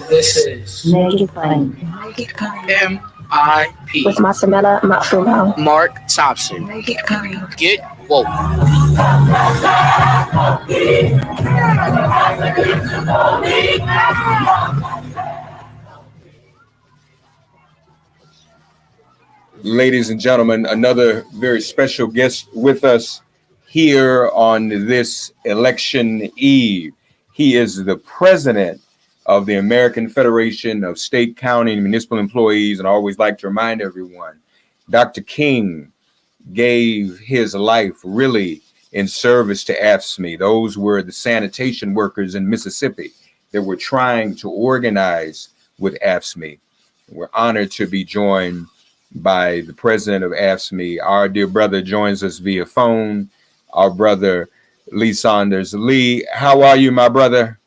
This is Make it plain. MIP With Masamela Matfumo. Mark Thompson. Get woke. Ladies and gentlemen, another very special guest with us here on this election eve. He is the president of the American Federation of State, County, and Municipal Employees, and I always like to remind everyone, Dr. King gave his life really in service to AFSCME. Those were the sanitation workers in Mississippi that were trying to organize with AFSCME. We're honored to be joined by the president of AFSCME. Our dear brother joins us via phone, our brother Lee Saunders. Lee, how are you, my brother?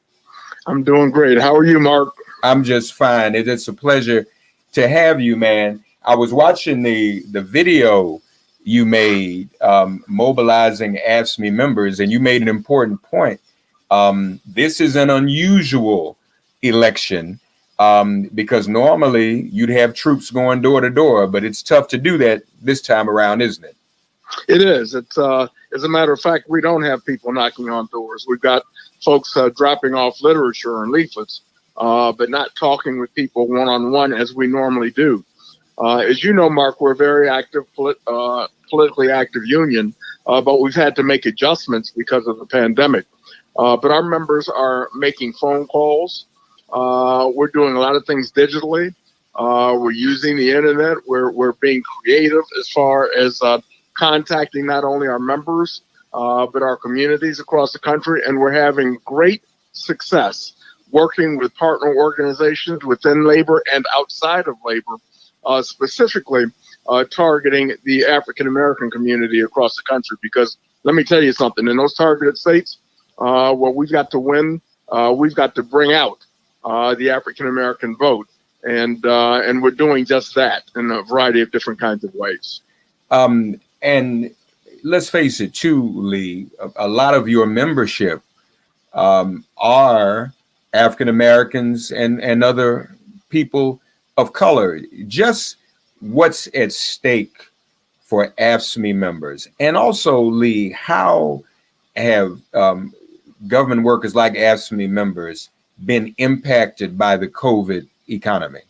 I'm doing great. How are you, Mark? I'm just fine. It's a pleasure to have you, man. I was watching the video you made mobilizing AFSCME members, and you made an important point. This is an unusual election because normally you'd have troops going door to door, but it's tough to do that this time around, isn't it? It is. It's as a matter of fact, we don't have people knocking on doors. We've got folks dropping off literature and leaflets, but not talking with people one-on-one as we normally do. As you know, Mark, we're a very active, politically active union, but we've had to make adjustments because of the pandemic. But our members are making phone calls. We're doing a lot of things digitally. We're using the internet. We're being creative as far as contacting not only our members, but our communities across the country. And we're having great success working with partner organizations within labor and outside of labor, specifically targeting the African-American community across the country. Because let me tell you something, in those targeted states, where we've got to win, we've got to bring out the African-American vote. And we're doing just that in a variety of different kinds of ways. And let's face it, too, Lee, a lot of your membership are African Americans and other people of color. Just what's at stake for AFSCME members? And also, Lee, how have government workers like AFSCME members been impacted by the COVID economy?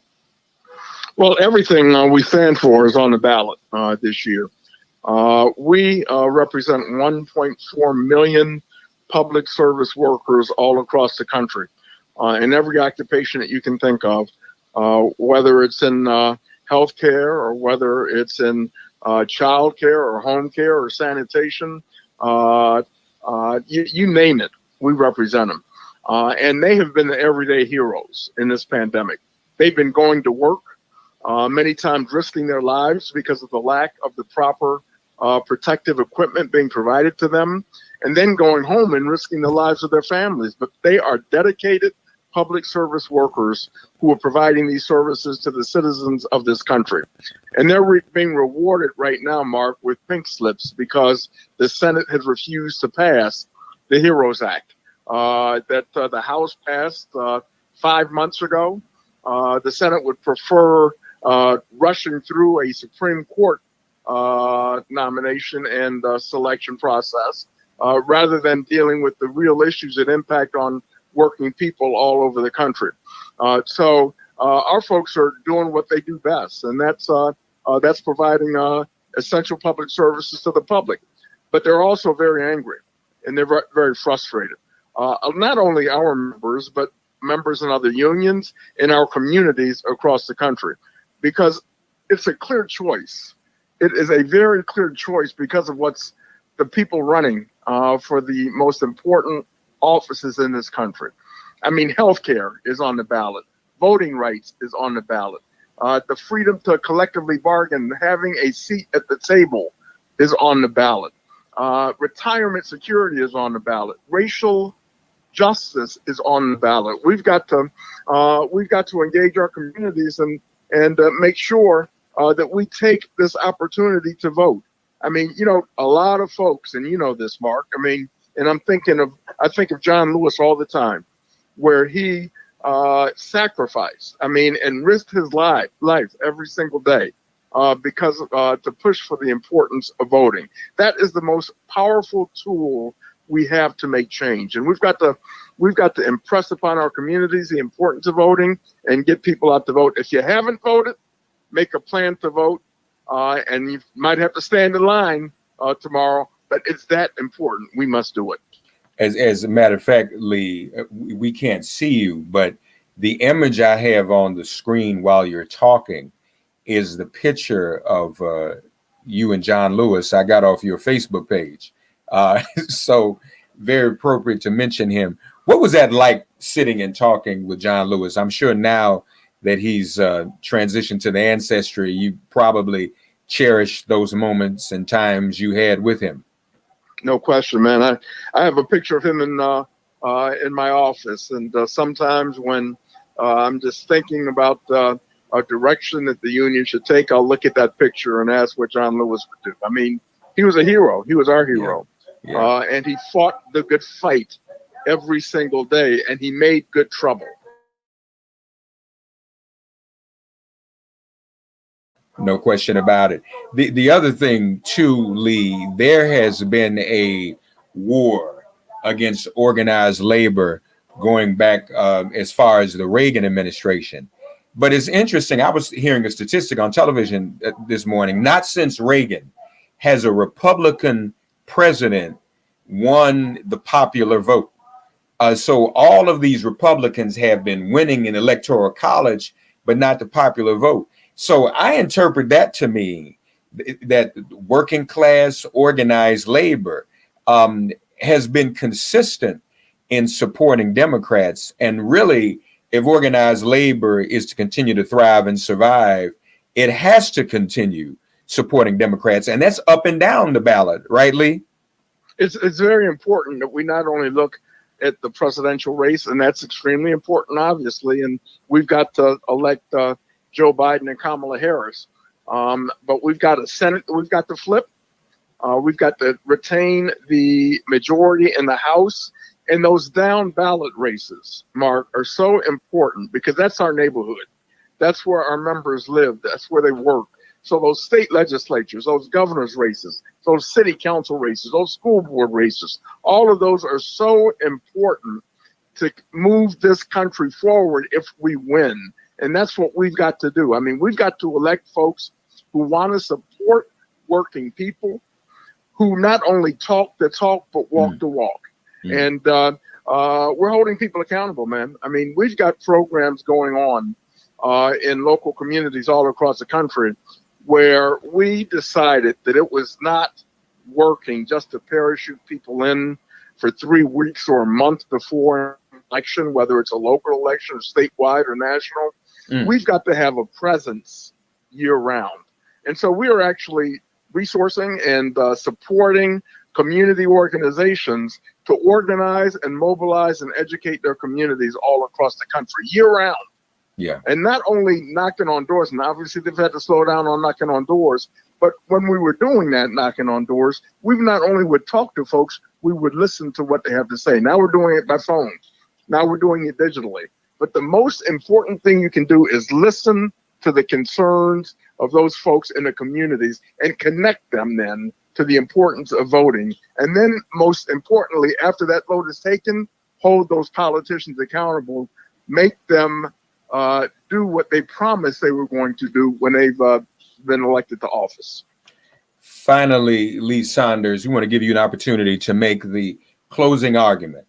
Well, everything we stand for is on the ballot this year. We represent 1.4 million public service workers all across the country, in every occupation that you can think of, whether it's in healthcare or whether it's in childcare or home care or sanitation, you name it, we represent them. And they have been the everyday heroes in this pandemic. They've been going to work, many times risking their lives because of the lack of the proper protective equipment being provided to them, and then going home and risking the lives of their families. But they are dedicated public service workers who are providing these services to the citizens of this country. And they're being rewarded right now, Mark, with pink slips because the Senate has refused to pass the HEROES Act that the House passed 5 months ago. The Senate would prefer rushing through a Supreme Court nomination and selection process rather than dealing with the real issues that impact on working people all over the country. So our folks are doing what they do best, and that's providing essential public services to the public. But they're also very angry, and they're very frustrated. Not only our members, but members in other unions in our communities across the country, because it's a clear choice. It is a very clear choice because of what's the people running for the most important offices in this country. I mean, healthcare is on the ballot. Voting rights is on the ballot. The freedom to collectively bargain, having a seat at the table is on the ballot. Retirement security is on the ballot. Racial justice is on the ballot. We've got to engage our communities and make sure that we take this opportunity to vote. I mean, you know, a lot of folks, and you know this, Mark. I mean, and I think of John Lewis all the time, where he sacrificed, I mean, and risked his life every single day because to push for the importance of voting. That is the most powerful tool we have to make change, and we've got to impress upon our communities the importance of voting and get people out to vote. If you haven't voted, make a plan to vote, and you might have to stand in line tomorrow, but it's that important. We must do it. As a matter of fact, Lee, we can't see you, but the image I have on the screen while you're talking is the picture of you and John Lewis. I got off your Facebook page. So very appropriate to mention him. What was that like sitting and talking with John Lewis? I'm sure now that he's transitioned to the ancestry, you probably cherish those moments and times you had with him. No question, man. I have a picture of him in my office, and sometimes when I'm just thinking about a direction that the union should take, I'll look at that picture and ask what John Lewis would do. I mean, he was a hero. He was our hero. Yeah. And he fought the good fight every single day, and he made good trouble. No question about it. The other thing too, Lee, there has been a war against organized labor going back as far as the Reagan administration. But it's interesting. I was hearing a statistic on television this morning. Not since Reagan has a Republican president won the popular vote. So all of these Republicans have been winning in electoral college, but not the popular vote. So I interpret that to mean that working class organized labor has been consistent in supporting Democrats. And really, if organized labor is to continue to thrive and survive, it has to continue supporting Democrats. And that's up and down the ballot, right, Lee? It's very important that we not only look at the presidential race, and that's extremely important, obviously, and we've got to elect Joe Biden and Kamala Harris. But we've got a Senate, we've got to flip. We've got to retain the majority in the House. And those down ballot races, Mark, are so important because that's our neighborhood. That's where our members live. That's where they work. So those state legislatures, those governor's races, those city council races, those school board races, all of those are so important to move this country forward if we win. And that's what we've got to do. I mean, we've got to elect folks who want to support working people, who not only talk the talk, but walk the walk. And we're holding people accountable, man. I mean, we've got programs going on in local communities all across the country where we decided that it was not working just to parachute people in for 3 weeks or a month before an election, whether it's a local election or statewide or national. We've got to have a presence year round. And so we are actually resourcing and supporting community organizations to organize and mobilize and educate their communities all across the country year round. Yeah. And not only knocking on doors, and obviously they've had to slow down on knocking on doors, but when we were doing that, knocking on doors, we not only would talk to folks, we would listen to what they have to say. Now we're doing it by phone. Now we're doing it digitally. But the most important thing you can do is listen to the concerns of those folks in the communities and connect them then to the importance of voting. And then most importantly, after that vote is taken, hold those politicians accountable, make them do what they promised they were going to do when they've been elected to office. Finally, Lee Saunders, we want to give you an opportunity to make the closing argument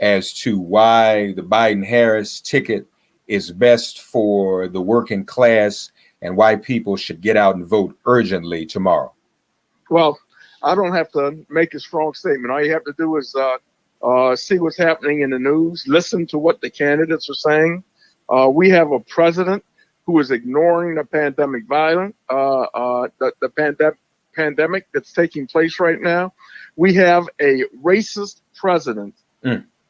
as to why the Biden-Harris ticket is best for the working class and why people should get out and vote urgently tomorrow. Well, I don't have to make a strong statement. All you have to do is see what's happening in the news, listen to what the candidates are saying. We have a president who is ignoring the pandemic violence, the pandemic that's taking place right now. We have a racist president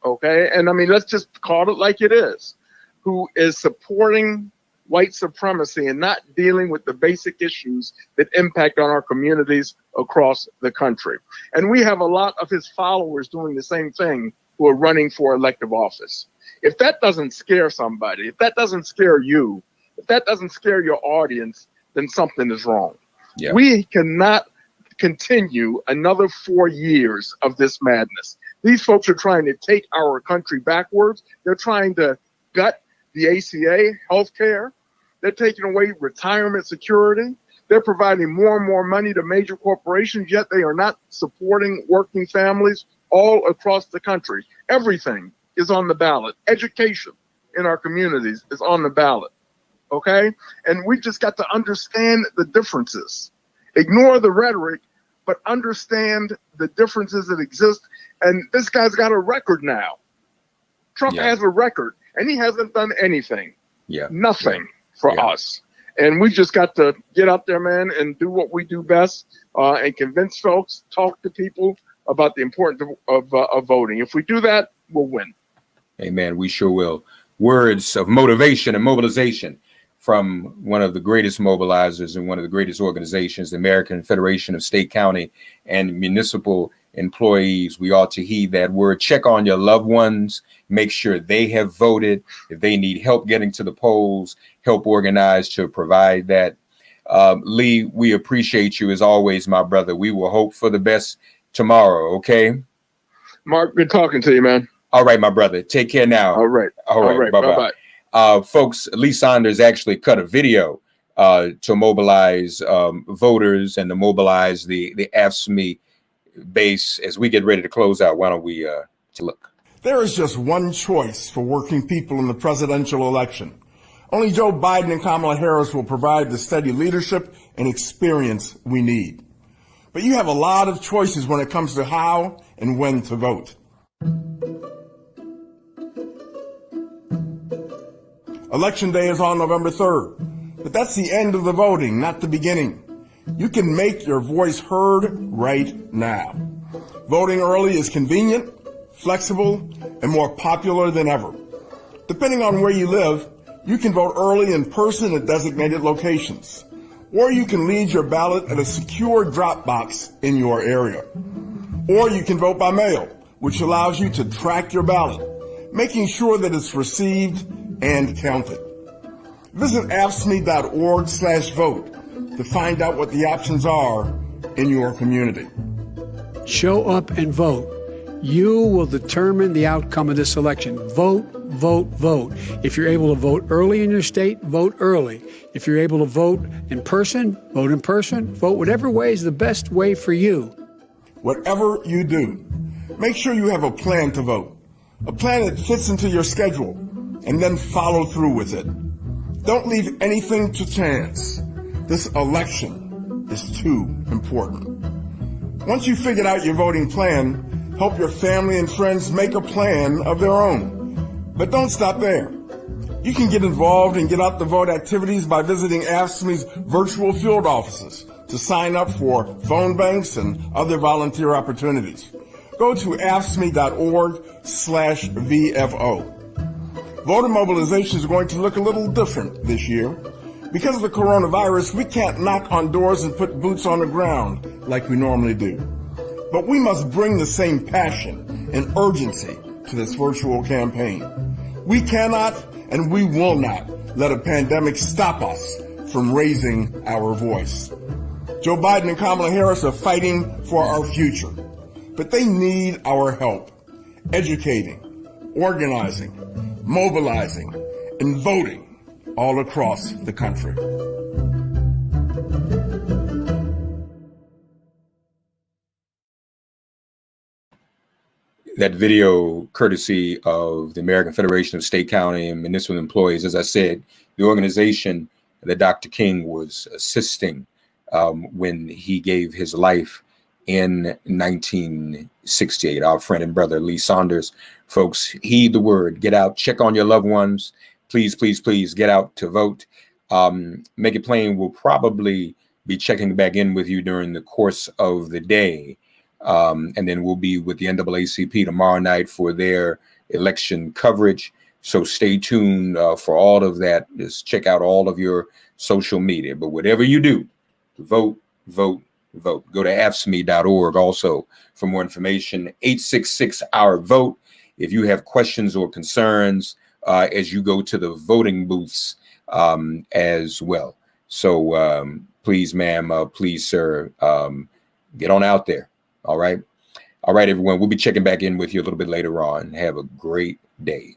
okay? And I mean, let's just call it like it is, who is supporting white supremacy and not dealing with the basic issues that impact on our communities across the country. And we have a lot of his followers doing the same thing who are running for elective office. If that doesn't scare somebody, if that doesn't scare you, if that doesn't scare your audience, then something is wrong. Yeah. We cannot continue another 4 years of this madness. These folks are trying to take our country backwards. They're trying to gut the ACA, healthcare. They're taking away retirement security. They're providing more and more money to major corporations, yet they are not supporting working families all across the country. Everything is on the ballot. Education in our communities is on the ballot. Okay? And we just got to understand the differences. Ignore the rhetoric, but understand the differences that exist. And this guy's got a record now. Trump has a record, and he hasn't done anything. Nothing for us. And we just got to get out there, man, and do what we do best, and convince folks, talk to people about the importance of voting. If we do that, we'll win. Amen. We sure will. Words of motivation and mobilization from one of the greatest mobilizers and one of the greatest organizations, the American Federation of State, County, and Municipal Employees. We ought to heed that word. Check on your loved ones. Make sure they have voted. If they need help getting to the polls, help organize to provide that. Lee, we appreciate you as always, my brother. We will hope for the best tomorrow, okay? Mark, good talking to you, man. All right, my brother. Take care now. All right. Bye-bye. Folks, Lee Saunders actually cut a video to mobilize voters and to mobilize the AFSCME base as we get ready to close out. Why don't we look? There is just one choice for working people in the presidential election. Only Joe Biden and Kamala Harris will provide the steady leadership and experience we need. But you have a lot of choices when it comes to how and when to vote. Election day is on November 3rd, but that's the end of the voting, not the beginning. You can make your voice heard right now. Voting early is convenient, flexible, and more popular than ever. Depending on where you live, you can vote early in person at designated locations, or you can leave your ballot at a secure drop box in your area. Or you can vote by mail, which allows you to track your ballot, making sure that it's received and counted. Visit AFSCME.org/vote to find out what the options are in your community. Show up and vote. You will determine the outcome of this election. Vote, vote, vote. If you're able to vote early in your state, vote early. If you're able to vote in person, vote in person. Vote whatever way is the best way for you. Whatever you do, make sure you have a plan to vote, a plan that fits into your schedule, and then follow through with it. Don't leave anything to chance. This election is too important. Once you've figured out your voting plan, help your family and friends make a plan of their own. But don't stop there. You can get involved in Get Out the Vote activities by visiting AFSCME'S virtual field offices to sign up for phone banks and other volunteer opportunities. Go to AFSCME.org/VFO. Voter mobilization is going to look a little different this year. Because of the coronavirus, we can't knock on doors and put boots on the ground like we normally do. But we must bring the same passion and urgency to this virtual campaign. We cannot and we will not let a pandemic stop us from raising our voice. Joe Biden and Kamala Harris are fighting for our future, but they need our help, educating, organizing, mobilizing, and voting all across the country. That video, courtesy of the American Federation of State, County, and Municipal Employees. As I said, the organization that Dr. King was assisting when he gave his life in 1968. Our friend and brother, Lee Saunders. Folks, heed the word. Get out, check on your loved ones. Please, please, please get out to vote. Make it plain, we'll probably be checking back in with you during the course of the day. And then we'll be with the NAACP tomorrow night for their election coverage. So stay tuned for all of that. Just check out all of your social media. But whatever you do, vote, vote, vote. Go to AFSCME.org also for more information. 866-OUR-VOTE. If you have questions or concerns as you go to the voting booths as well. So please, ma'am, please, sir, get on out there. All right. All right, everyone. We'll be checking back in with you a little bit later on. Have a great day.